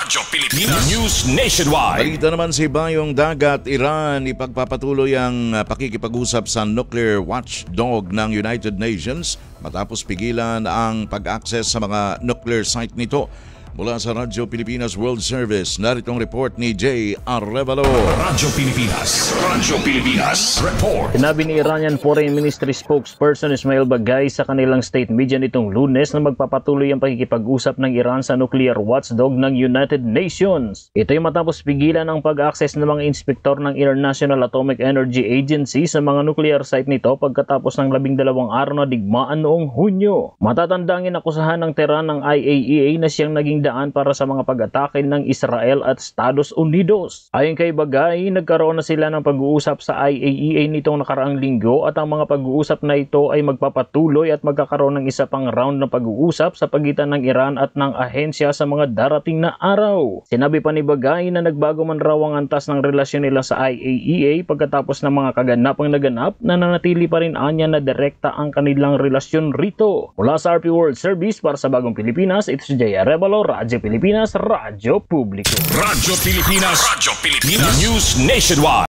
Radyo Pilipinas News Nationwide. Balita naman si Bayong Dagat, Iran, ipagpapatuloy ang pakikipag-usap sa nuclear watchdog ng United Nations matapos pigilan ang pag-access sa mga nuclear site nito. Mula sa Radyo Pilipinas World Service, narito ang report ni Jay Arevalo. Radyo Pilipinas Report. Sinabi ni Iranian Foreign Ministry spokesperson Ismail Bagay sa kanilang state media nitong Lunes na magpapatuloy ang pakikipag-usap ng Iran sa nuclear watchdog ng United Nations. Ito ay matapos pigilan ang pag-access ng mga inspektor ng International Atomic Energy Agency sa mga nuclear site nito pagkatapos ng 12 araw na digmaan noong Hunyo. Matatandang inakusahan ng Tehran ng IAEA na siyang naging daan para sa mga pag-atake ng Israel at Estados Unidos. Ayon kay Bagay, nagkaroon na sila ng pag-uusap sa IAEA nitong nakaraang linggo at ang mga pag-uusap na ito ay magpapatuloy at magkakaroon ng isa pang round ng pag-uusap sa pagitan ng Iran at ng ahensya sa mga darating na araw. Sinabi pa ni Bagay na nagbago man raw ang antas ng relasyon nila sa IAEA pagkatapos ng mga kaganapang naganap na nanatili pa rin anya na direkta ang kanilang relasyon rito. Mula sa RP World Service para sa Bagong Pilipinas, ito si Jay Arevalo, Radyo Pilipinas, Radyo Publiko. Radyo Pilipinas News Nationwide.